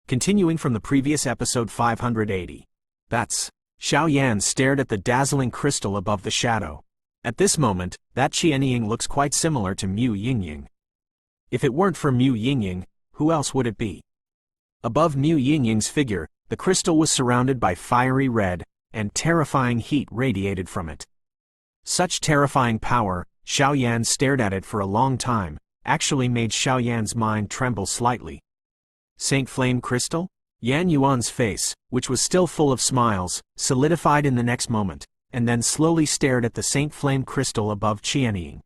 Continuing from the previous episode 580. Xiao stared at the dazzling crystal above the shadow. At this moment, that Tianyan looks quite similar to Mu Yingying. If it weren't for Mu Yingying, who else would it be? Above Mu Yingying's figure, the crystal was surrounded by fiery red, and terrifying heat radiated from it. Such terrifying power, Xiao stared at it for a long time, actually made Xiao mind tremble slightly. Saint Flame Crystal? Yan Yuan's face, which was still full of smiles, solidified in the next moment, and then slowly stared at the Saint Flame Crystal above Tianyan.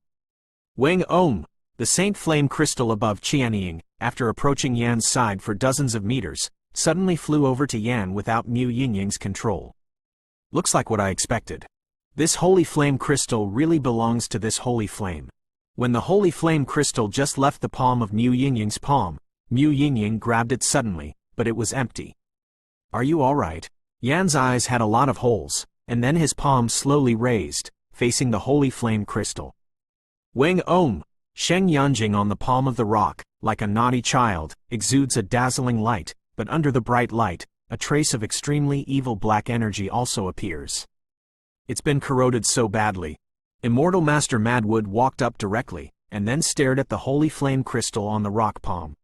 Wang Om! The Saint Flame Crystal above Tianyan, after approaching Yan's side for dozens of meters, suddenly flew over to Yan without Mu Yingying's control. Looks like what I expected. This Holy Flame Crystal really belongs to this Holy Flame. When the Holy Flame Crystal just left the palm of Mu Yingying's palm, Mu Yingying grabbed it suddenly, but it was empty. Are you alright? Yan's eyes had a lot of holes, and then his palm slowly raised, facing the Holy Flame Crystal. Wang Om! Sheng Yanjing on the palm of the rock, like a naughty child, exudes a dazzling light, but under the bright light, a trace of extremely evil black energy also appears. It's been corroded so badly. Immortal Master Madwood walked up directly, and then stared at the Holy Flame Crystal on the rock palm.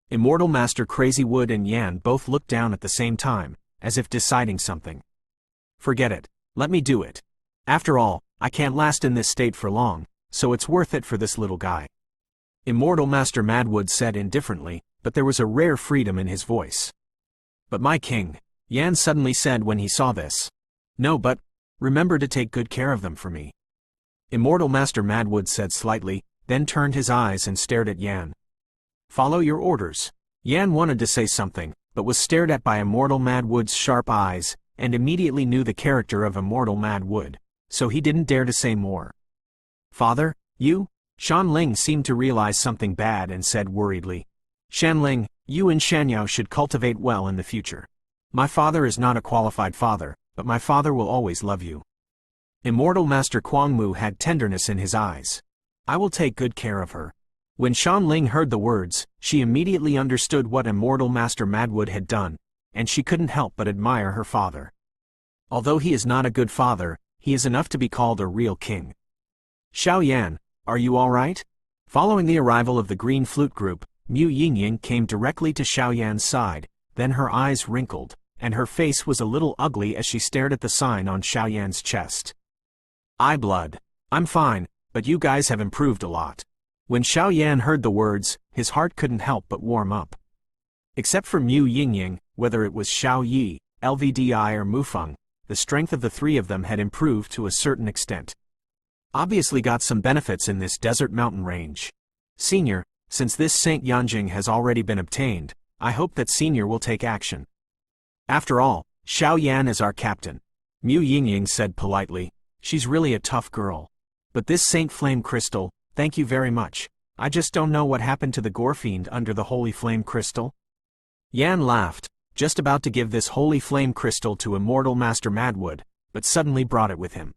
Immortal Master Crazy Wood and Yan both looked down at the same time, as if deciding something. Forget it. Let me do it. After all, I can't last in this state for long, so it's worth it for this little guy. Immortal Master Madwood said indifferently, but there was a rare freedom in his voice. But my king, Yan suddenly said when he saw this. No, but remember to take good care of them for me. Immortal Master Madwood said slightly, then turned his eyes and stared at Yan. Follow your orders. Yan wanted to say something, but was stared at by Immortal Madwood's sharp eyes, and immediately knew the character of Immortal Madwood, so he didn't dare to say more. Father, you? Shanling seemed to realize something bad and said worriedly. Shanling, you and Shanyao should cultivate well in the future. My father is not a qualified father, but my father will always love you. Immortal Master Kuangmu had tenderness in his eyes. I will take good care of her. When Shanling heard the words, she immediately understood what Immortal Master Madwood had done, and she couldn't help but admire her father. Although he is not a good father, he is enough to be called a real king. Xiao, are you all right? Following the arrival of the Green Flute Group, Mu Yingying came directly to Xiaoyan's side, then her eyes wrinkled, and her face was a little ugly as she stared at the sign on Xiaoyan's chest. Eye blood. I'm fine, but you guys have improved a lot. When Xiaoyan heard the words, his heart couldn't help but warm up. Except for Mu Yingying, whether it was Xiao Yi, LVDI or Mufeng, the strength of the three of them had improved to a certain extent. Obviously got some benefits in this desert mountain range. Senior, since this Saint Yanjing has already been obtained, I hope that Senior will take action. After all, Xiaoyan is our captain. Mu Yingying said politely. She's really a tough girl. But this Saint Flame Crystal, thank you very much. I just don't know what happened to the Gorefiend under the Holy Flame Crystal. Yan laughed, just about to give this Holy Flame Crystal to Immortal Master Madwood, but suddenly brought it with him.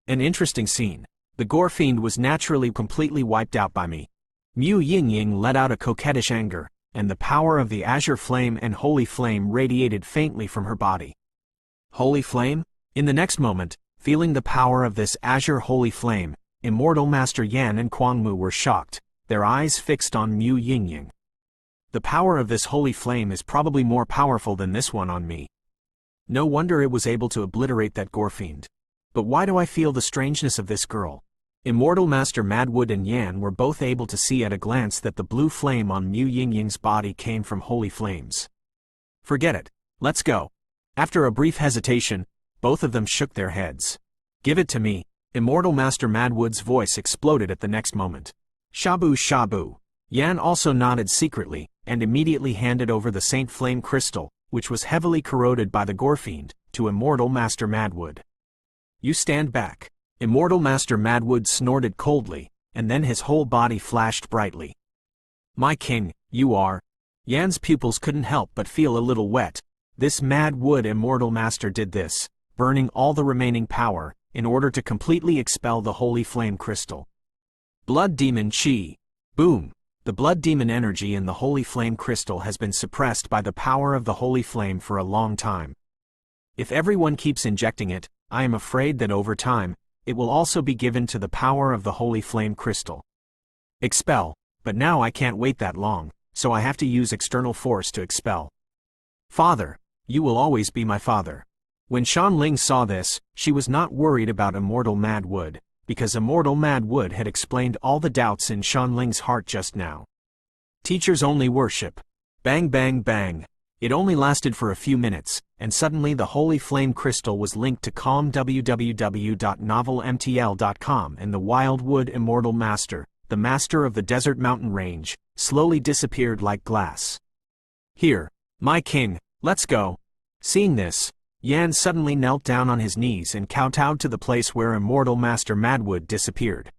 An interesting scene. The Gorefiend was naturally completely wiped out by me. Mu Yingying let out a coquettish anger, and the power of the Azure Flame and Holy Flame radiated faintly from her body. Holy Flame? In the next moment, feeling the power of this Azure Holy Flame, Immortal Master Yan and Kuangmu were shocked, their eyes fixed on Mu Yingying. The power of this Holy Flame is probably more powerful than this one on me. No wonder it was able to obliterate that Gorefiend. But why do I feel the strangeness of this girl? Immortal Master Madwood and Yan were both able to see at a glance that the blue flame on Mu Yingying's body came from holy flames. Forget it. Let's go. After a brief hesitation, both of them shook their heads. Give it to me. Immortal Master Madwood's voice exploded at the next moment. Shabu shabu. Yan also nodded secretly, and immediately handed over the Saint Flame Crystal, which was heavily corroded by the Gorefiend, to Immortal Master Madwood. You stand back. Immortal Master Madwood snorted coldly, and then his whole body flashed brightly. My king, you are. Yan's pupils couldn't help but feel a little wet. This Madwood Immortal Master did this, burning all the remaining power, in order to completely expel the Holy Flame Crystal. Blood Demon Chi. Boom. The blood demon energy in the holy flame crystal has been suppressed by the power of the holy flame for a long time. If everyone keeps injecting it, I am afraid that over time, it will also be given to the power of the holy flame crystal. Expel, but now I can't wait that long, so I have to use external force to expel. Father, you will always be my father. When Shanling saw this, she was not worried about Immortal Mad Wood, because Immortal Mad Wood had explained all the doubts in Shanling's heart just now. Teachers only worship. Bang bang bang. It only lasted for a few minutes, and suddenly the holy flame crystal was linked to calm www.novelmtl.com, and the Wildwood Immortal Master, the master of the desert mountain range, slowly disappeared like glass. Here, my king, let's go. Seeing this, Yan suddenly knelt down on his knees and kowtowed to the place where Immortal Master Madwood disappeared.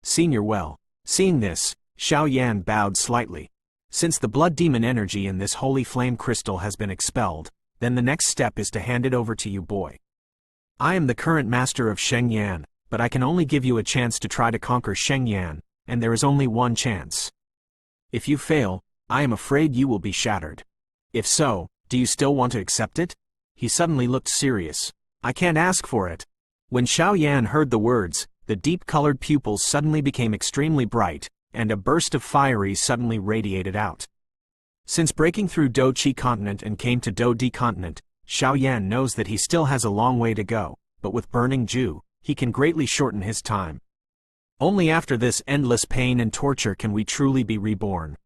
Senior well. Seeing this, Xiao bowed slightly. Since the blood demon energy in this holy flame crystal has been expelled, then the next step is to hand it over to you, boy. I am the current master of Shengyan, but I can only give you a chance to try to conquer Shengyan, and there is only one chance. If you fail, I am afraid you will be shattered. If so, do you still want to accept it? He suddenly looked serious. I can't ask for it. When Xiao heard the words, the deep-colored pupils suddenly became extremely bright, and a burst of fiery suddenly radiated out. Since breaking through Do-Chi continent and came to Do-Di continent, Xiao knows that he still has a long way to go, but with Burning Ju, he can greatly shorten his time. Only after this endless pain and torture can we truly be reborn.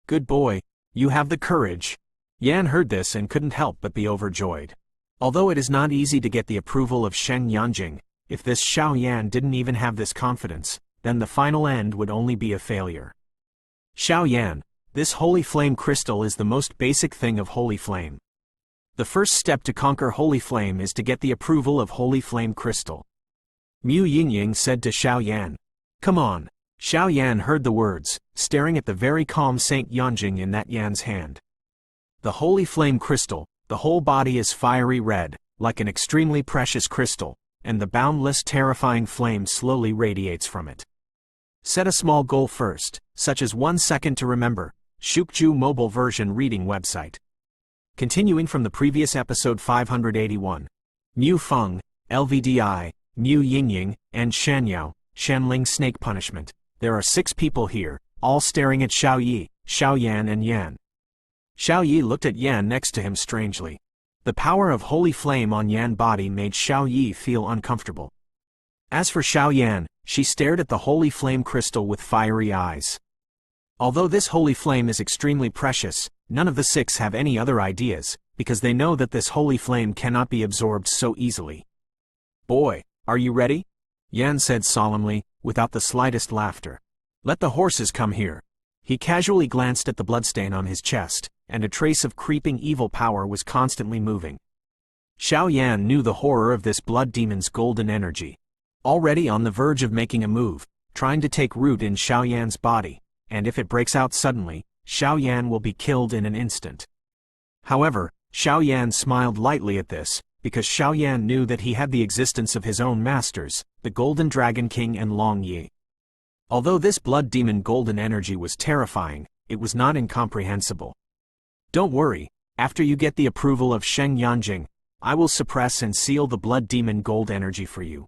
Good boy, you have the courage. Yan heard this and couldn't help but be overjoyed. Although it is not easy to get the approval of Sheng Yanjing, if this Xiao didn't even have this confidence, then the final end would only be a failure. Xiao, this holy flame crystal is the most basic thing of holy flame. The first step to conquer holy flame is to get the approval of holy flame crystal. Mu Yingying said to Xiao. Come on. Xiao heard the words, staring at the very calm Saint Yanjing in that Yan's hand. The holy flame crystal, the whole body is fiery red, like an extremely precious crystal, and the boundless terrifying flame slowly radiates from it. Set a small goal first, such as 1 second to remember. Shukju mobile version reading website. Continuing from the previous episode 581. Mu Feng, LVDI, Mu Yingying, and Shanyao, Shanling snake punishment. There are 6 people here, all staring at Xiao and Yan. Xiao looked at Yan next to him strangely. The power of holy flame on Yan body made Xiao feel uncomfortable. As for Xiao, she stared at the holy flame crystal with fiery eyes. Although this holy flame is extremely precious, none of the 6 have any other ideas, because they know that this holy flame cannot be absorbed so easily. Boy, are you ready? Yan said solemnly, without the slightest laughter. Let the horses come here. He casually glanced at the bloodstain on his chest, and a trace of creeping evil power was constantly moving. Xiao knew the horror of this blood demon's golden energy. Already on the verge of making a move, trying to take root in Xiao body, and if it breaks out suddenly, Xiao will be killed in an instant. However, Xiao smiled lightly at this, because Xiao knew that he had the existence of his own masters, the Golden Dragon King and Long Yi. Although this blood demon golden energy was terrifying, it was not incomprehensible. Don't worry, after you get the approval of Sheng Yanjing, I will suppress and seal the blood demon gold energy for you.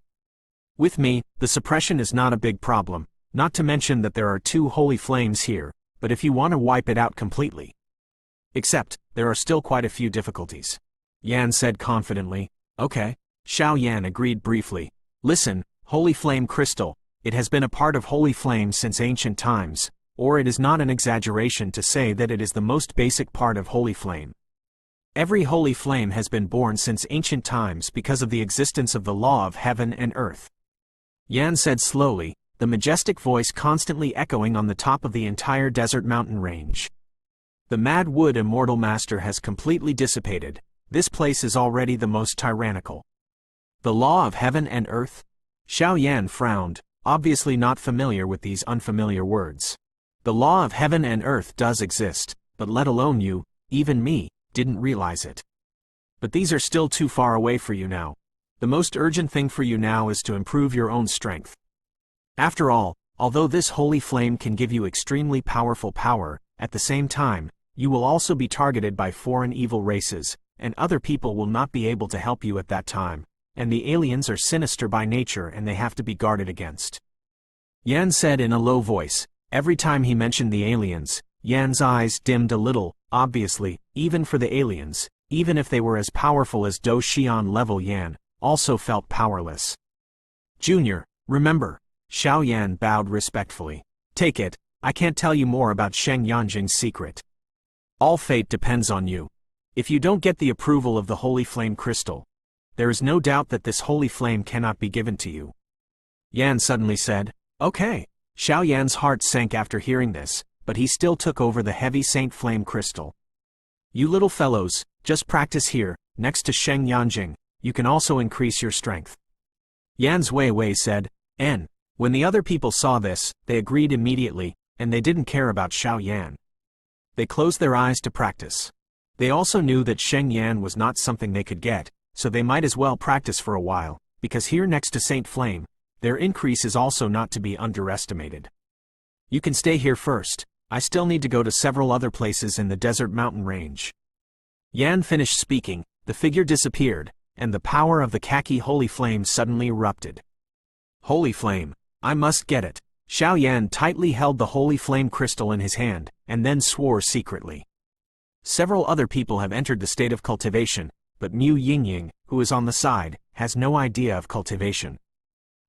With me, the suppression is not a big problem, not to mention that there are 2 holy flames here, but if you want to wipe it out completely. Except, there are still quite a few difficulties. Yan said confidently. Okay. Xiao agreed briefly. Listen, holy flame crystal, it has been a part of holy flame since ancient times, or it is not an exaggeration to say that it is the most basic part of holy flame. Every holy flame has been born since ancient times because of the existence of the law of heaven and earth. Yan said slowly, the majestic voice constantly echoing on the top of the entire desert mountain range. The Mad Wood Immortal Master has completely dissipated. This place is already the most tyrannical. The law of heaven and earth? Xiao frowned, obviously not familiar with these unfamiliar words. The law of heaven and earth does exist, but let alone you, even me, didn't realize it. But these are still too far away for you now. The most urgent thing for you now is to improve your own strength. After all Although this holy flame can give you extremely powerful power, at the same time, you will also be targeted by foreign evil races, and other people will not be able to help you at that time, and the aliens are sinister by nature and they have to be guarded against. Yan said in a low voice. Every time he mentioned the aliens, Yan's eyes dimmed a little. Obviously, even for the aliens, even if they were as powerful as Do Xian level, Yan also felt powerless. Junior, remember. Xiao Yan bowed respectfully. Take it, I can't tell you more about Sheng Yanjing's secret. All fate depends on you. If you don't get the approval of the holy flame crystal, there is no doubt that this holy flame cannot be given to you. Yan suddenly said, Okay. Xiao Yan's heart sank after hearing this, but he still took over the heavy Saint Flame crystal. You little fellows, just practice here, next to Sheng Yanjing, you can also increase your strength. Yan's Wei said, N. When the other people saw this, they agreed immediately, and they didn't care about Xiao Yan. They closed their eyes to practice. They also knew that Sheng Yan was not something they could get, so they might as well practice for a while, because here next to Saint Flame, their increase is also not to be underestimated. You can stay here first, I still need to go to several other places in the desert mountain range. Yan finished speaking, the figure disappeared, and the power of the khaki holy flame suddenly erupted. Holy flame, I must get it. Xiao Yan tightly held the holy flame crystal in his hand, and then swore secretly. Several other people have entered the state of cultivation, but Mu Yingying, who is on the side, has no idea of cultivation.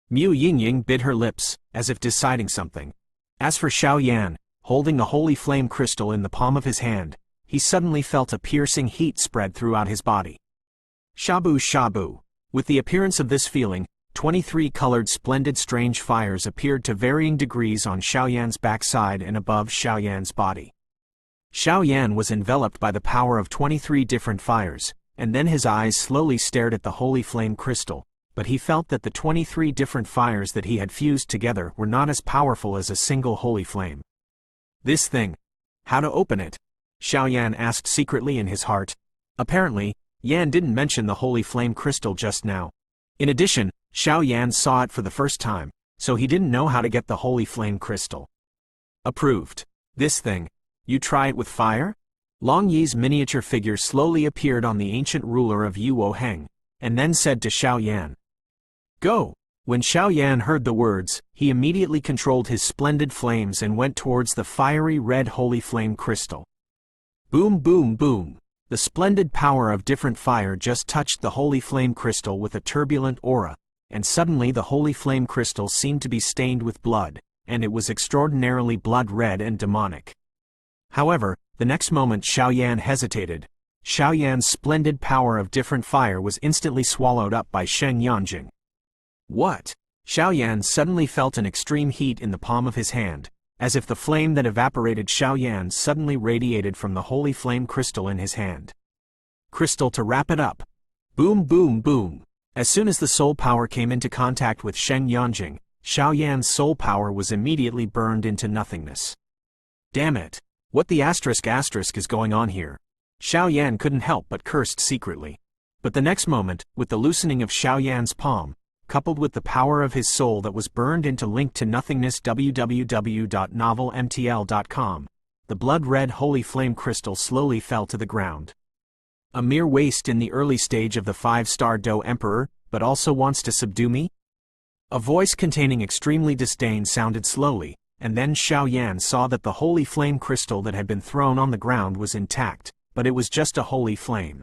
Mu Yingying bit her lips, as if deciding something. As for Xiao Yan, holding the holy flame crystal in the palm of his hand, he suddenly felt a piercing heat spread throughout his body. Shabu shabu. With the appearance of this feeling, 23 colored splendid strange fires appeared to varying degrees on Xiao Yan's backside and above Xiao Yan's body. Xiao Yan was enveloped by the power of 23 different fires, and then his eyes slowly stared at the holy flame crystal, but he felt that the 23 different fires that he had fused together were not as powerful as a single holy flame. This thing. How to open it? Xiao Yan asked secretly in his heart. Apparently, Yan didn't mention the holy flame crystal just now. In addition, Xiao Yan saw it for the first time, so he didn't know how to get the holy flame crystal. Approved. This thing. You try it with fire? Long Yi's miniature figure slowly appeared on the ancient ruler of Yuo Heng, and then said to Xiao Yan, Go! When Xiao Yan heard the words, he immediately controlled his splendid flames and went towards the fiery red holy flame crystal. Boom boom boom! The splendid power of different fire just touched the holy flame crystal with a turbulent aura, and suddenly the holy flame crystal seemed to be stained with blood, and it was extraordinarily blood-red and demonic. However, the next moment Xiao Yan hesitated. Xiao Yan's splendid power of different fire was instantly swallowed up by Sheng Yanjing. What? Xiao Yan suddenly felt an extreme heat in the palm of his hand, as if the flame that evaporated Xiao Yan suddenly radiated from the holy flame crystal in his hand. Crystal to wrap it up. Boom boom boom. As soon as the soul power came into contact with Sheng Yanjing, Xiao Yan's soul power was immediately burned into nothingness. Damn it! What the asterisk is going on here? Xiao Yan couldn't help but cursed secretly. But the next moment, with the loosening of Xiao Yan's palm, coupled with the power of his soul that was burned into link to nothingness www.novelmtl.com, the blood-red holy flame crystal slowly fell to the ground. A mere waste in the early stage of the 5-star Do Emperor, but also wants to subdue me? A voice containing extremely disdain sounded slowly, and then Xiao Yan saw that the holy flame crystal that had been thrown on the ground was intact, but it was just a holy flame.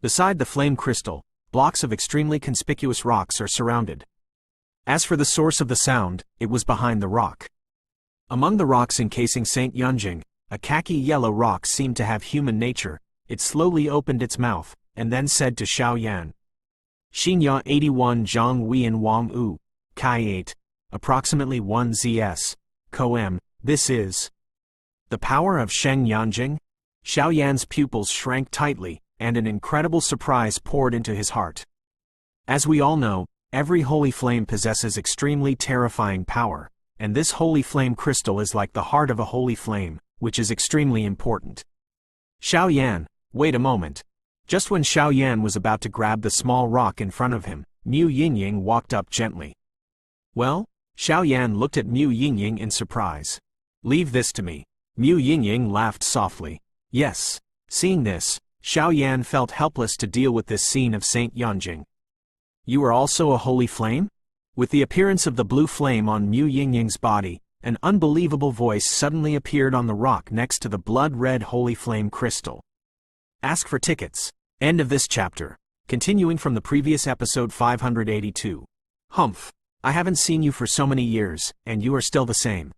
Beside the flame crystal, blocks of extremely conspicuous rocks are surrounded. As for the source of the sound, it was behind the rock. Among the rocks encasing Saint Yanjing, a khaki yellow rock seemed to have human nature. It slowly opened its mouth, and then said to Xiao Yan, Xinya 81 Zhang Wian Wang U, Kai 8, approximately 1 ZS, Coem, this is the power of Sheng Yanjing? Xiao Yan's pupils shrank tightly, and an incredible surprise poured into his heart. As we all know, every holy flame possesses extremely terrifying power, and this holy flame crystal is like the heart of a holy flame, which is extremely important. Xiao Yan, wait a moment. Just when Xiao Yan was about to grab the small rock in front of him, Mu Yingying walked up gently. Well, Xiao looked at Mu Yingying in surprise. Leave this to me. Mu Yingying laughed softly. Yes. Seeing this, Xiao felt helpless to deal with this scene of Saint Yanjing. You are also a holy flame? With the appearance of the blue flame on Mu Yingying's body, an unbelievable voice suddenly appeared on the rock next to the blood-red holy flame crystal. Ask for tickets. End of this chapter. Continuing from the previous episode 582. Humph. I haven't seen you for so many years, and you are still the same.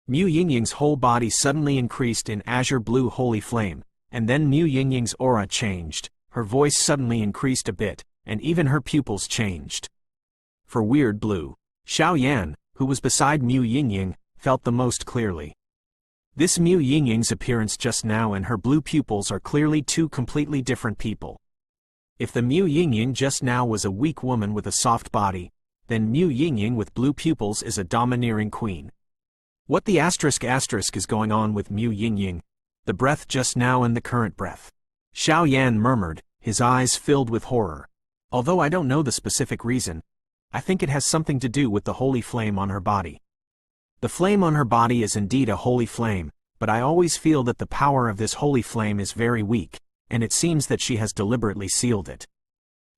Mu Yingying's whole body suddenly increased in azure blue holy flame, and then Mu Yingying's aura changed, her voice suddenly increased a bit, and even her pupils changed. For weird blue, Xiao, who was beside Mu Yingying, felt the most clearly. This Mu Yingying's appearance just now and her blue pupils are clearly two completely different people. If the Mu Yingying just now was a weak woman with a soft body, then Mu Yingying with blue pupils is a domineering queen. What the asterisk is going on with Mu Yingying? The breath just now and the current breath. Xiao murmured, his eyes filled with horror. Although I don't know the specific reason, I think it has something to do with the holy flame on her body. The flame on her body is indeed a holy flame, but I always feel that the power of this holy flame is very weak, and it seems that she has deliberately sealed it.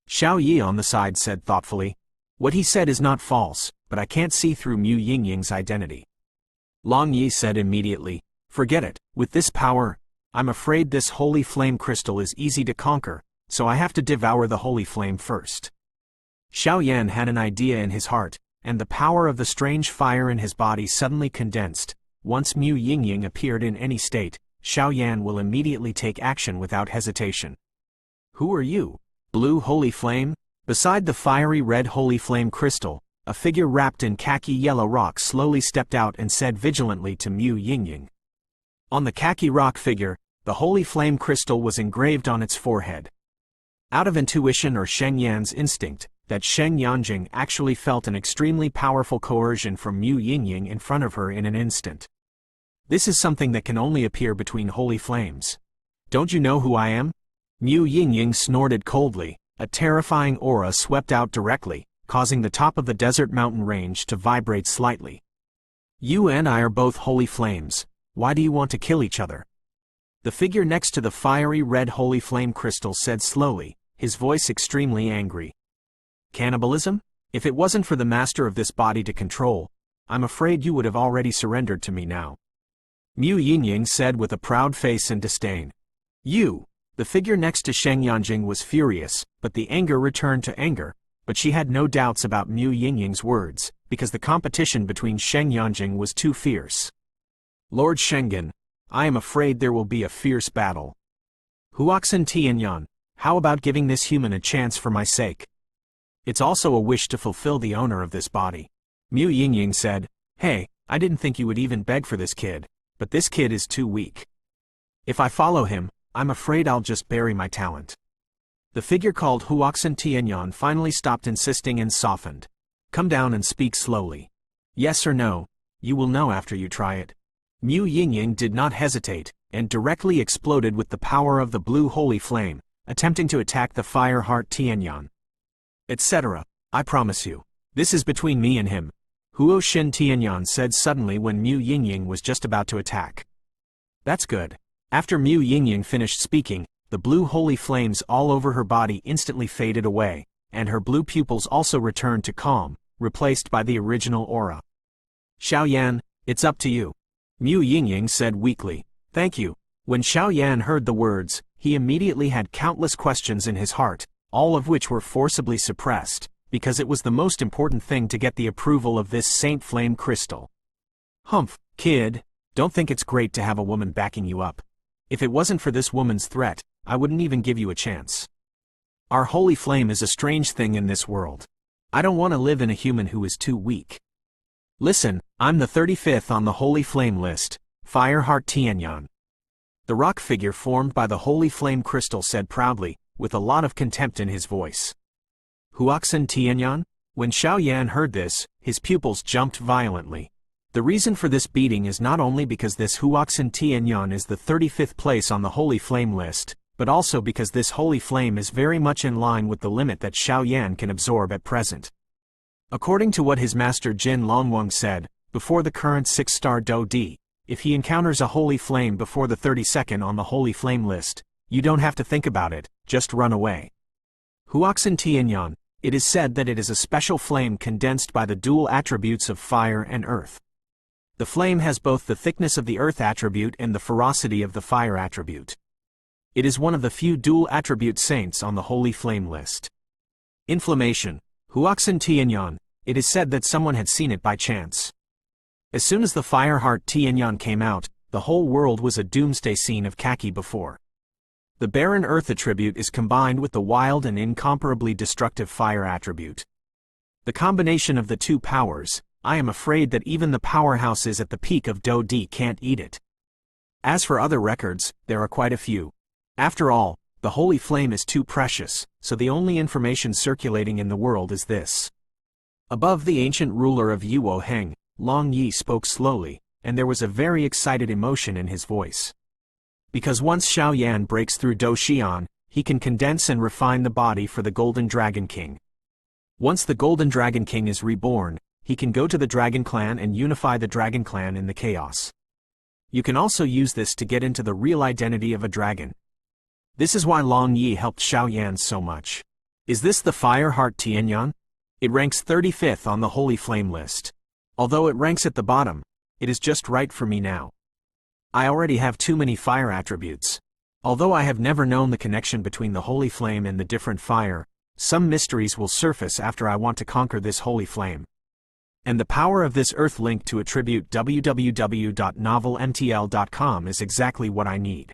Xiao Yi on the side said thoughtfully, what he said is not false, but I can't see through Mu Yingying's identity. Long Yi said immediately, forget it, with this power, I'm afraid this holy flame crystal is easy to conquer, so I have to devour the holy flame first. Xiao had an idea in his heart, and the power of the strange fire in his body suddenly condensed. Once Mu Yingying appeared in any state, Xiao will immediately take action without hesitation. Who are you? Blue holy flame? Beside the fiery red holy flame crystal, a figure wrapped in khaki yellow rock slowly stepped out and said vigilantly to Mu Yingying. On the khaki rock figure, the holy flame crystal was engraved on its forehead. Out of intuition or Shengyan's instinct, that Sheng Yanjing actually felt an extremely powerful coercion from Mu Yingying in front of her in an instant. This is something that can only appear between holy flames. Don't you know who I am? Mu Yingying snorted coldly. A terrifying aura swept out directly, causing the top of the desert mountain range to vibrate slightly. You and I are both holy flames. Why do you want to kill each other? The figure next to the fiery red holy flame crystal said slowly, his voice extremely angry. Cannibalism? If it wasn't for the master of this body to control, I'm afraid you would have already surrendered to me now. Mu Yingying said with a proud face and disdain. You! The figure next to Sheng Yanjing was furious, but the anger returned to anger, but she had no doubts about Mu Yingying's words, because the competition between Sheng Yanjing was too fierce. Lord Shengen, I am afraid there will be a fierce battle. Huoxin Tianyan, how about giving this human a chance for my sake? It's also a wish to fulfill the owner of this body. Mu Yingying said, hey, I didn't think you would even beg for this kid, but this kid is too weak. If I follow him, I'm afraid I'll just bury my talent. The figure called Huoxin Tianyan finally stopped insisting and softened. Come down and speak slowly. Yes or no, you will know after you try it. Mu Yingying did not hesitate, and directly exploded with the power of the blue holy flame, attempting to attack the fire heart Tianyan. Etc. I promise you, this is between me and him, Huoxin Tianyan said suddenly when Mu Yingying was just about to attack. That's good. After Mu Yingying finished speaking, the blue holy flames all over her body instantly faded away, and her blue pupils also returned to calm, replaced by the original aura. Xiao, it's up to you. Mu Yingying said weakly. Thank you. When Xiao heard the words, he immediately had countless questions in his heart, all of which were forcibly suppressed, because it was the most important thing to get the approval of this Saint Flame crystal. Humph, kid, don't think it's great to have a woman backing you up. If it wasn't for this woman's threat, I wouldn't even give you a chance. Our holy flame is a strange thing in this world. I don't want to live in a human who is too weak. Listen, I'm the 35th on the holy flame list, Fireheart Tianyan. The rock figure formed by the holy flame crystal said proudly, with a lot of contempt in his voice. Huoxin Tianyan? When Xiao heard this, his pupils jumped violently. The reason for this beating is not only because this Huoxin Tianyan is the 35th place on the holy flame list, but also because this holy flame is very much in line with the limit that Xiao can absorb at present. According to what his master Jin Longwang said, before the current 6-star Do D, if he encounters a holy flame before the 32nd on the holy flame list, you don't have to think about it, just run away. Huoxin Tianyan, it is said that it is a special flame condensed by the dual attributes of fire and earth. The flame has both the thickness of the earth attribute and the ferocity of the fire attribute. It is one of the few dual attribute saints on the holy flame list. Inflammation. Huoxin Tianyan, it is said that someone had seen it by chance. As soon as the fire heart Tianyan came out, the whole world was a doomsday scene of khaki before. The barren earth attribute is combined with the wild and incomparably destructive fire attribute. The combination of the two powers, I am afraid that even the powerhouses at the peak of Do D can't eat it. As for other records, there are quite a few. After all, the holy flame is too precious, so the only information circulating in the world is this. Above the ancient ruler of Yuo Heng, Long Yi spoke slowly, and there was a very excited emotion in his voice. Because once Xiaoyan breaks through Do Xian, he can condense and refine the body for the Golden Dragon King. Once the Golden Dragon King is reborn, he can go to the Dragon Clan and unify the Dragon Clan in the chaos. You can also use this to get into the real identity of a dragon. This is why Long Yi helped Xiaoyan so much. Is this the Fire Heart Tianyan? It ranks 35th on the Holy Flame list. Although it ranks at the bottom, it is just right for me now. I already have too many fire attributes. Although I have never known the connection between the Holy Flame and the different fire, some mysteries will surface after I want to conquer this Holy Flame. And the power of this Earth link to attribute www.novelmtl.com is exactly what I need.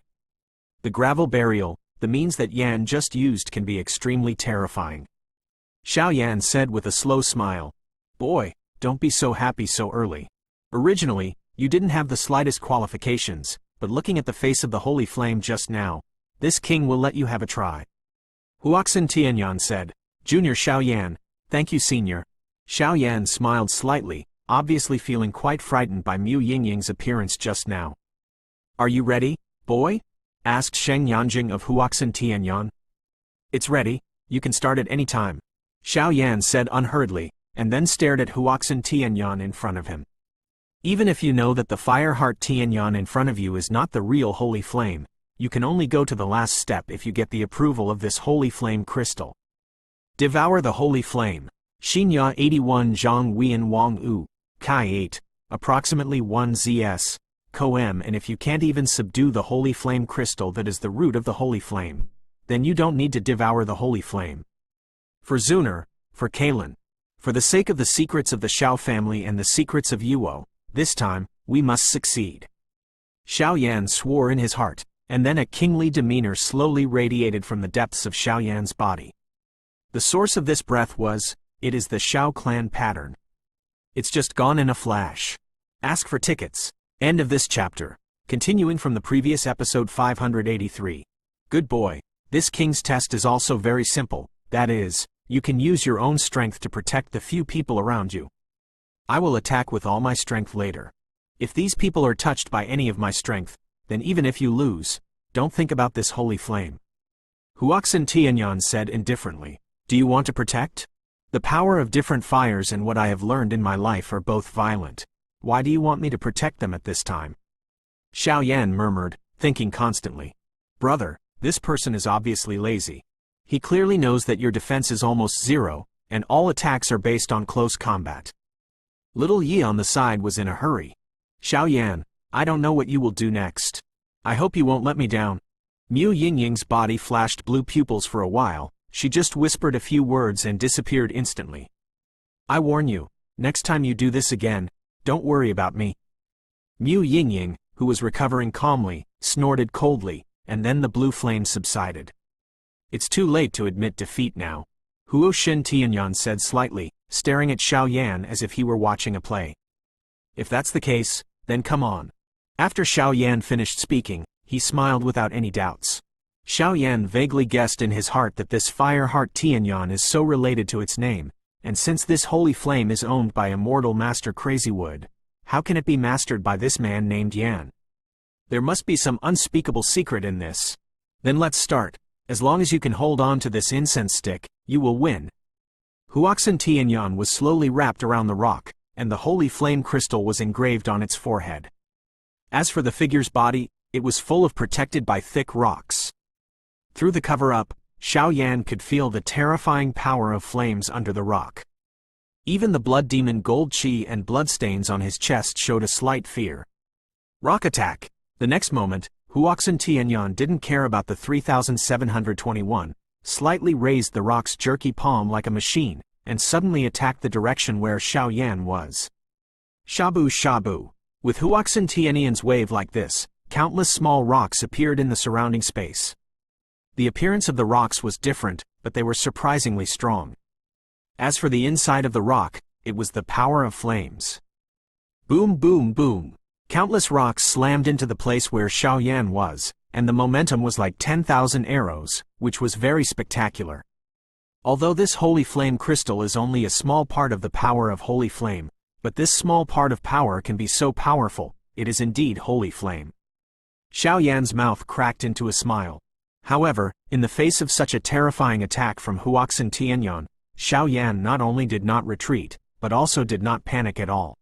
The gravel burial, the means that Yan just used, can be extremely terrifying. Xiaoyan said with a slow smile. Boy, don't be so happy so early. Originally, you didn't have the slightest qualifications, but looking at the face of the holy flame just now, this king will let you have a try. Huoxin Tianyan said. Junior Xiaoyan, thank you senior. Xiaoyan smiled slightly, obviously feeling quite frightened by Mu Yingying's appearance just now. Are you ready, boy? Asked Sheng Yanjing of Huoxin Tianyan. It's ready, you can start at any time. Xiaoyan said unhurriedly, and then stared at Huoxin Tianyan in front of him. Even if you know that the Fire Heart Tianyan in front of you is not the real Holy Flame, you can only go to the last step if you get the approval of this Holy Flame crystal. Devour the Holy Flame. Xinya 81 Zhang Wian Wang U, Kai 8, approximately 1 ZS, Coem, and if you can't even subdue the Holy Flame crystal that is the root of the Holy Flame, then you don't need to devour the Holy Flame. For Zuner, for Kalen, for the sake of the secrets of the Xiao family and the secrets of Yuo, this time, we must succeed. Xiaoyan swore in his heart, and then a kingly demeanor slowly radiated from the depths of Xiaoyan's body. The source of this breath was, it is the Xiao clan pattern. It's just gone in a flash. Ask for tickets. End of this chapter. Continuing from the previous episode 583. Good boy. This king's test is also very simple, that is, you can use your own strength to protect the few people around you. I will attack with all my strength later. If these people are touched by any of my strength, then even if you lose, don't think about this holy flame. Huoxin Tianyan said indifferently. Do you want to protect? The power of different fires and what I have learned in my life are both violent. Why do you want me to protect them at this time? Xiaoyan murmured, thinking constantly. Brother, this person is obviously lazy. He clearly knows that your defense is almost zero, and all attacks are based on close combat. Little Yi on the side was in a hurry. Xiaoyan, I don't know what you will do next. I hope you won't let me down. Mu Yingying's body flashed blue pupils for a while, she just whispered a few words and disappeared instantly. I warn you, next time you do this again, don't worry about me. Mu Yingying, who was recovering calmly, snorted coldly, and then the blue flame subsided. It's too late to admit defeat now. Huoxin Tianyan said slightly, staring at Xiaoyan as if he were watching a play. If that's the case, then come on. After Xiaoyan finished speaking, he smiled without any doubts. Xiaoyan vaguely guessed in his heart that this Fire Heart Tianyan is so related to its name, and since this holy flame is owned by immortal Master Crazywood, how can it be mastered by this man named Yan? There must be some unspeakable secret in this. Then let's start. As long as you can hold on to this incense stick, you will win. Huoxin Tianyan was slowly wrapped around the rock, and the holy flame crystal was engraved on its forehead. As for the figure's body, it was full of protected by thick rocks. Through the cover-up, Xiaoyan could feel the terrifying power of flames under the rock. Even the blood demon gold chi and bloodstains on his chest showed a slight fear. Rock attack! The next moment, Huoxin Tianyan didn't care about the 3721, slightly raised the rock's jerky palm like a machine, and suddenly attacked the direction where Xiaoyan was. Shabu shabu! With Huoxin Tianyan's wave like this, countless small rocks appeared in the surrounding space. The appearance of the rocks was different, but they were surprisingly strong. As for the inside of the rock, it was the power of flames. Boom boom boom! Countless rocks slammed into the place where Xiaoyan was, and the momentum was like 10,000 arrows, which was very spectacular. Although this holy flame crystal is only a small part of the power of holy flame, but this small part of power can be so powerful, it is indeed holy flame. Xiaoyan's mouth cracked into a smile. However, in the face of such a terrifying attack from Huoxin Tianyan, Xiaoyan not only did not retreat, but also did not panic at all.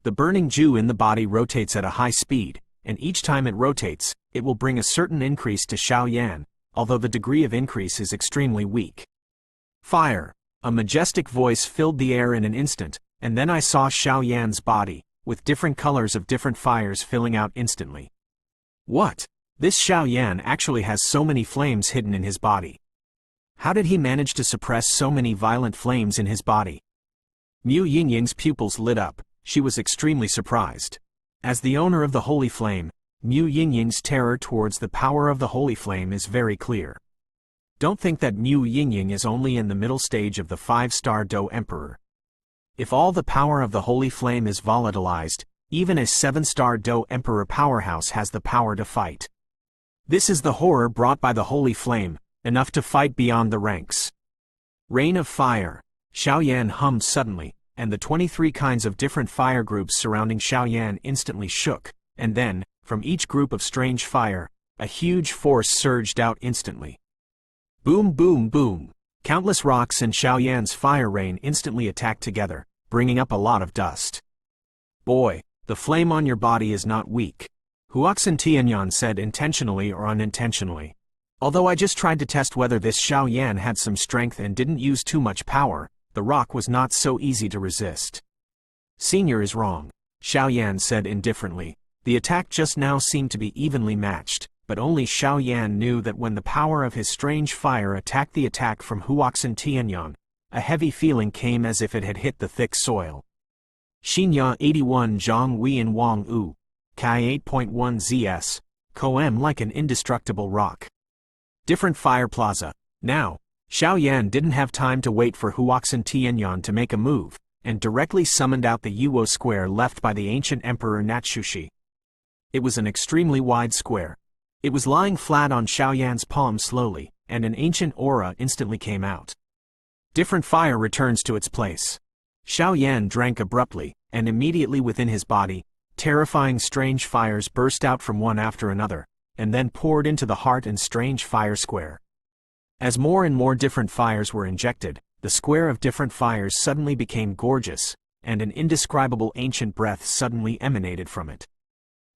The burning Jew in the body rotates at a high speed, and each time it rotates, it will bring a certain increase to Xiaoyan, although the degree of increase is extremely weak. Fire! A majestic voice filled the air in an instant, and then I saw Xiaoyan's body, with different colors of different fires filling out instantly. What? This Xiaoyan actually has so many flames hidden in his body. How did he manage to suppress so many violent flames in his body? Mu Yingying's pupils lit up. She was extremely surprised. As the owner of the holy flame, Mu Yingying's terror towards the power of the holy flame is very clear. Don't think that Mu Yingying is only in the middle stage of the 5-star Do Emperor. If all the power of the holy flame is volatilized, even a 7-star Do Emperor powerhouse has the power to fight. This is the horror brought by the holy flame, enough to fight beyond the ranks. Rain of fire! Xiaoyan hummed suddenly, and the 23 kinds of different fire groups surrounding Xiaoyan instantly shook, and then, from each group of strange fire, a huge force surged out instantly. Boom boom boom! Countless rocks and Xiaoyan's fire rain instantly attacked together, bringing up a lot of dust. Boy, the flame on your body is not weak, Huoxin Tianyan said intentionally or unintentionally. Although I just tried to test whether this Xiaoyan had some strength and didn't use too much power, the rock was not so easy to resist. Senior is wrong, Xiaoyan said indifferently. The attack just now seemed to be evenly matched, but only Xiaoyan knew that when the power of his strange fire attacked the attack from Huoxin Tianyan, a heavy feeling came as if it had hit the thick soil. Xinya 81 Zhang Huiyan Wang U, Kai 8.1 ZS, Koem like an indestructible rock. Different fire plaza. Now, Xiaoyan didn't have time to wait for Huoxin Tianyan to make a move, and directly summoned out the Yuo square left by the ancient emperor Natshushi. It was an extremely wide square. It was lying flat on Xiaoyan's palm slowly, and an ancient aura instantly came out. Different fire returns to its place. Xiaoyan drank abruptly, and immediately within his body, terrifying strange fires burst out from one after another, and then poured into the heart and strange fire square. As more and more different fires were injected, the square of different fires suddenly became gorgeous, and an indescribable ancient breath suddenly emanated from it.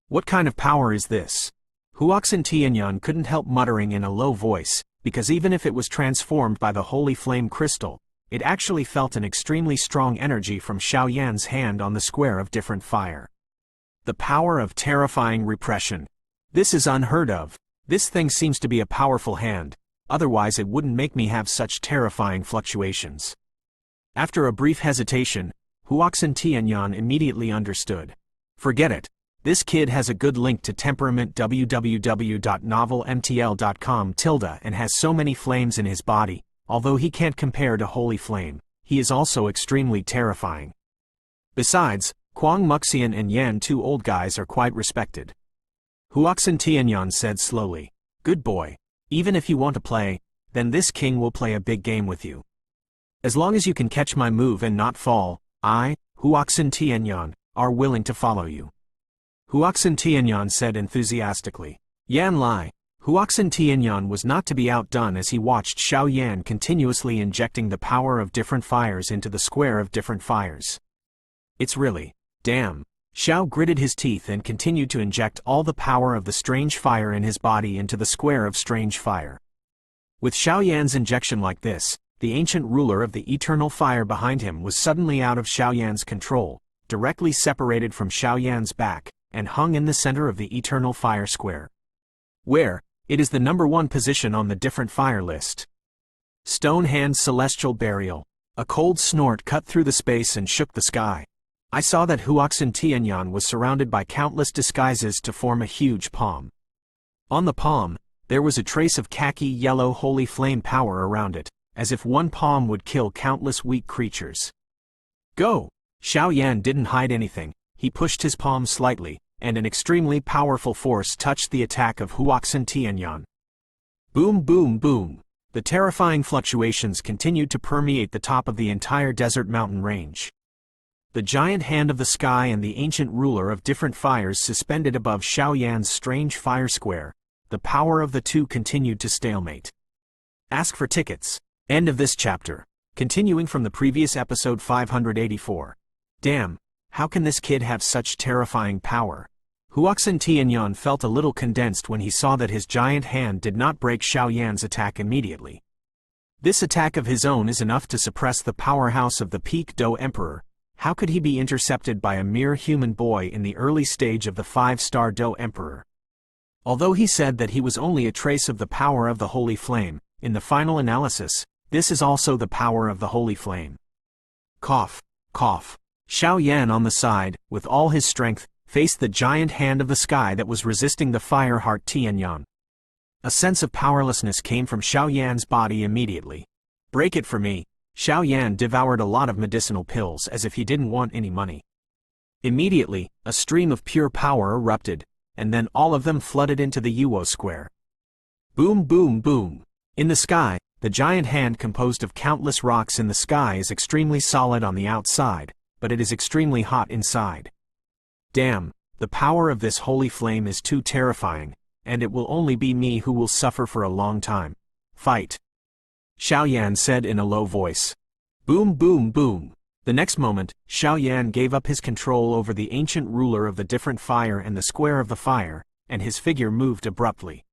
What kind of power is this? Huoxin Tianyan couldn't help muttering in a low voice, because even if it was transformed by the holy flame crystal, it actually felt an extremely strong energy from Xiaoyan's hand on the square of different fire. The power of terrifying repression. This is unheard of. This thing seems to be a powerful hand, otherwise it wouldn't make me have such terrifying fluctuations. After a brief hesitation, Huoxin Tianyan immediately understood. Forget it. This kid has a good link to temperament www.novelmtl.com and has so many flames in his body, although he can't compare to holy flame, he is also extremely terrifying. Besides, Kwang Muxian and Yan, two old guys, are quite respected. Huoxin Tianyan said slowly, "Good boy. Even if you want to play, then this king will play a big game with you. As long as you can catch my move and not fall, I, Huoxin Tianyan, are willing to follow you." Huoxin Tianyan said enthusiastically. Yan Lai, Huoxin Tianyan was not to be outdone as he watched Xiao continuously injecting the power of different fires into the square of different fires. It's really, damn. Xiao gritted his teeth and continued to inject all the power of the strange fire in his body into the square of strange fire. With Xiao injection like this, the ancient ruler of the eternal fire behind him was suddenly out of Xiao control, directly separated from Xiao back, and hung in the center of the eternal fire square. Where, it is the #1 position on the different fire list. Stone Hand's celestial burial. A cold snort cut through the space and shook the sky. I saw that Huoxin Tianyan was surrounded by countless disguises to form a huge palm. On the palm, there was a trace of khaki yellow holy flame power around it, as if one palm would kill countless weak creatures. Go! Xiao didn't hide anything, he pushed his palm slightly, and an extremely powerful force touched the attack of Huoxin Tianyan. Boom boom boom! The terrifying fluctuations continued to permeate the top of the entire desert mountain range. The giant hand of the sky and the ancient ruler of different fires suspended above Xiao strange fire square, the power of the two continued to stalemate. Ask for tickets. End of this chapter. Continuing from the previous episode 584. Damn, how can this kid have such terrifying power? Huoxin Tianyan felt a little condensed when he saw that his giant hand did not break Xiao attack immediately. This attack of his own is enough to suppress the powerhouse of the Btth2 Emperor. How could he be intercepted by a mere human boy in the early stage of the 5-star Do Emperor? Although he said that he was only a trace of the power of the Holy Flame, in the final analysis, this is also the power of the Holy Flame. Cough, cough. Xiao on the side, with all his strength, faced the giant hand of the sky that was resisting the fire heart Tianyan. A sense of powerlessness came from Xiao body immediately. Break it for me. Xiao devoured a lot of medicinal pills as if he didn't want any money. Immediately, a stream of pure power erupted, and then all of them flooded into the Yuo square. Boom boom boom. In the sky, the giant hand composed of countless rocks in the sky is extremely solid on the outside, but it is extremely hot inside. Damn, the power of this holy flame is too terrifying, and it will only be me who will suffer for a long time. Fight! Xiao said in a low voice. Boom boom boom. The next moment, Xiao gave up his control over the ancient ruler of the different fire and the square of the fire, and his figure moved abruptly.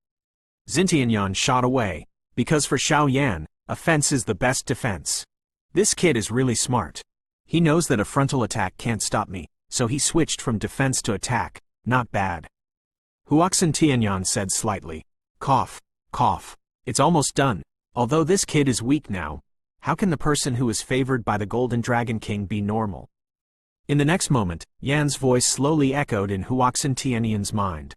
Xintianyan shot away, because for Xiao offense is the best defense. This kid is really smart. He knows that a frontal attack can't stop me, so he switched from defense to attack. Not bad. Huoxin Tianyan said slightly. Cough, cough. It's almost done. Although this kid is weak now, how can the person who is favored by the Golden Dragon King be normal? In the next moment, Yan's voice slowly echoed in Huoxin Tianyan's mind.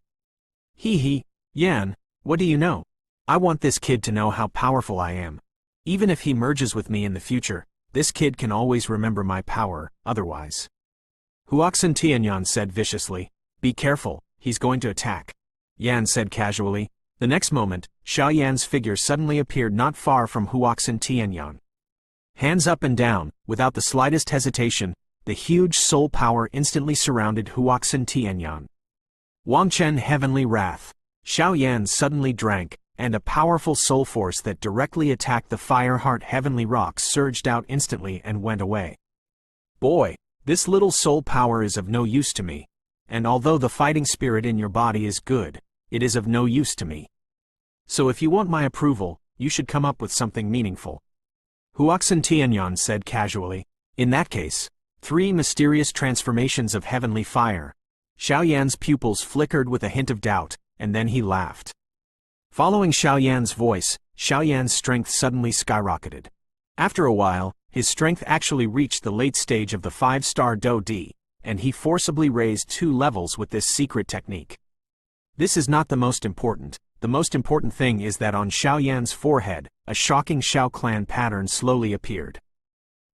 Hee, Yan, what do you know? I want this kid to know how powerful I am. Even if he merges with me in the future, this kid can always remember my power, otherwise. Huoxin Tianyan said viciously. Be careful, he's going to attack. Yan said casually. The next moment, Xiao figure suddenly appeared not far from Huoxin Tianyan. Hands up and down, without the slightest hesitation, the huge soul power instantly surrounded Huoxin Tianyan. Wangchen Heavenly Wrath. Xiao suddenly drank, and a powerful soul force that directly attacked the fire heart heavenly rocks surged out instantly and went away. Boy, this little soul power is of no use to me. And although the fighting spirit in your body is good, it is of no use to me. So if you want my approval, you should come up with something meaningful. Huoxin Tianyan said casually. In that case, 3 mysterious transformations of heavenly fire. Xiao pupils flickered with a hint of doubt, and then he laughed. Following Xiao voice, Xiao strength suddenly skyrocketed. After a while, his strength actually reached the late stage of the 5-star Do D, and he forcibly raised 2 levels with this secret technique. This is not the most important. The most important thing is that on Xiao forehead, a shocking Xiao clan pattern slowly appeared.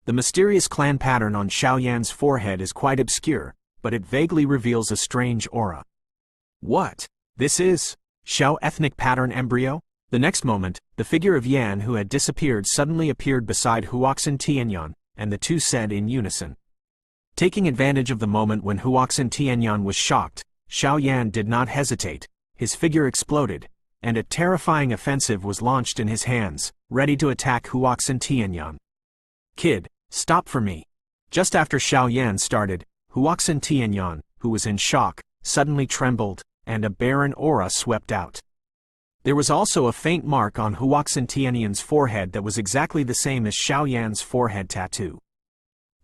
The mysterious clan pattern on Xiao forehead is quite obscure, but it vaguely reveals a strange aura. What? This is Xiao ethnic pattern embryo? The next moment, the figure of Yan who had disappeared suddenly appeared beside Huoxin Tianyan, and the two said in unison. Taking advantage of the moment when Huoxin Tianyan was shocked, Xiao did not hesitate. His figure exploded, and a terrifying offensive was launched in his hands, ready to attack Huoxin Tianyan. "Kid, stop for me." Just after Xiaoyan started, Huoxin Tianyan, who was in shock, suddenly trembled, and a barren aura swept out. There was also a faint mark on Huoxin Tianyan's forehead that was exactly the same as Xiaoyan's forehead tattoo.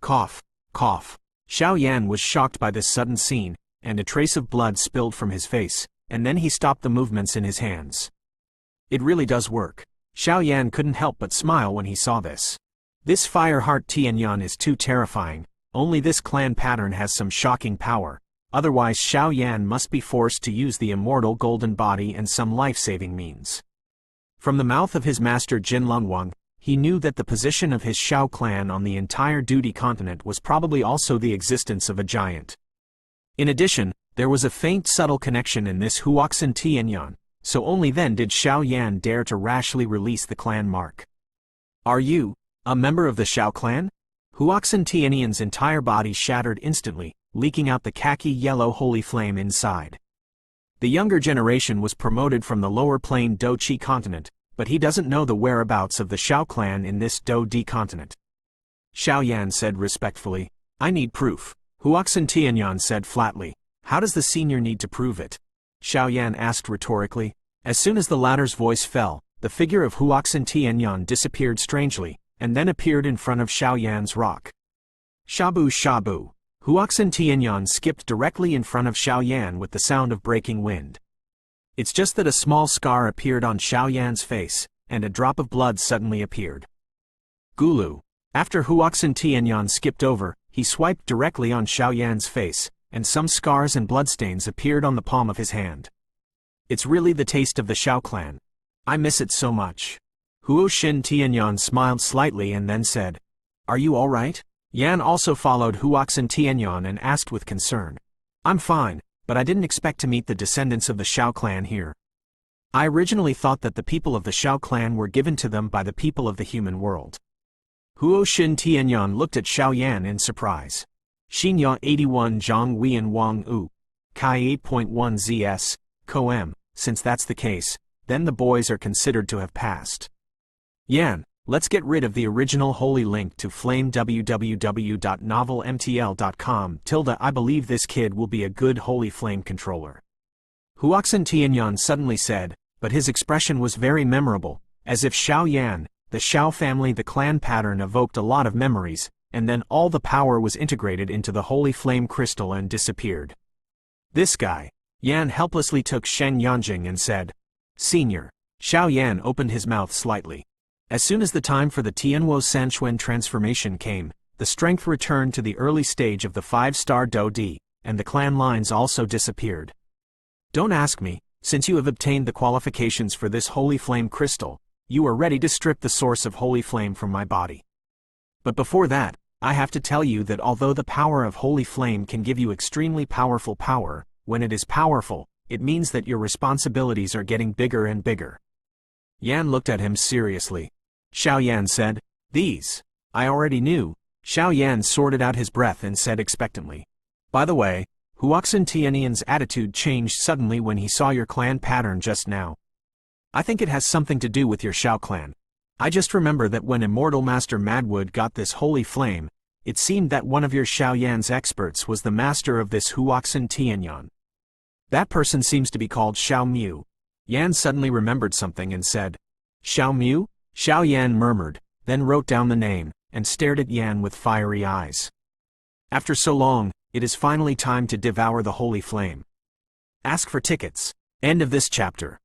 Cough, cough. Xiaoyan was shocked by this sudden scene, and a trace of blood spilled from his face, and then he stopped the movements in his hands. It really does work. Xiaoyan couldn't help but smile when he saw this. This Fireheart Tianyan is too terrifying. Only this clan pattern has some shocking power. Otherwise Xiaoyan must be forced to use the immortal golden body and some life-saving means. From the mouth of his master Jin Lungwang, he knew that the position of his Xiao clan on the entire Duty continent was probably also the existence of a giant. In addition, there was a faint subtle connection in this Huoxin Tianyan, so only then did Xiaoyan dare to rashly release the clan mark. "Are you a member of the Xiao clan?" Huoxin Tianyan's entire body shattered instantly, leaking out the khaki-yellow holy flame inside. The younger generation was promoted from the lower plane Do-Chi continent, but he doesn't know the whereabouts of the Xiao clan in this Do-Di continent. Xiaoyan said respectfully, "I need proof." Huoxin Tianyan said flatly, "How does the senior need to prove it?" Xiaoyan asked rhetorically. As soon as the latter's voice fell, the figure of Huoxin Tianyan disappeared strangely, and then appeared in front of Xiaoyan's rock. Shabu shabu. Huoxin Tianyan skipped directly in front of Xiaoyan with the sound of breaking wind. It's just that a small scar appeared on Xiaoyan's face, and a drop of blood suddenly appeared. Gulu. After Huoxin Tianyan skipped over, he swiped directly on Xiaoyan's face, and some scars and bloodstains appeared on the palm of his hand. It's really the taste of the Xiao clan. I miss it so much. Huoxin Tianyan smiled slightly and then said, "Are you all right?" Yan also followed Huoxin Tianyan and asked with concern, "I'm fine, but I didn't expect to meet the descendants of the Xiao clan here. I originally thought that the people of the Xiao clan were given to them by the people of the human world." Huoxin Tianyan looked at Xiaoyan in surprise. Xinya 81 Zhang Wian Wang U. Kai 8.1 ZS, Coem, since that's the case, then the boys are considered to have passed. Yan, let's get rid of the original holy link to flame www.novelmtl.com. I believe this kid will be a good holy flame controller. Huoxin Tianyan suddenly said, but his expression was very memorable, as if Xiaoyan, the Xiao family, the clan pattern evoked a lot of memories, and then all the power was integrated into the holy flame crystal and disappeared. This guy. Yan helplessly took Shen Yanjing and said, "Senior." Xiaoyan opened his mouth slightly. As soon as the time for the Tianwo Sanquan transformation came, the strength returned to the early stage of the 5-star Do-Di, and the clan lines also disappeared. "Don't ask me, since you have obtained the qualifications for this holy flame crystal, you are ready to strip the source of holy flame from my body. But before that, I have to tell you that although the power of holy flame can give you extremely powerful power, when it is powerful, it means that your responsibilities are getting bigger and bigger." Yan looked at him seriously. Xiaoyan said, "These. I already knew." Xiaoyan sorted out his breath and said expectantly, "By the way, Huoxin Tianyan's attitude changed suddenly when he saw your clan pattern just now. I think it has something to do with your Xiao clan. I just remember that when Immortal Master Madwood got this holy flame, it seemed that one of your Xiaoyan's experts was the master of this Huoxin Tianyan. That person seems to be called Xiao Mu." Yan suddenly remembered something and said, "Xiao Mu?" Xiaoyan murmured, then wrote down the name, and stared at Yan with fiery eyes. "After so long, it is finally time to devour the holy flame. Ask for tickets." End of this chapter.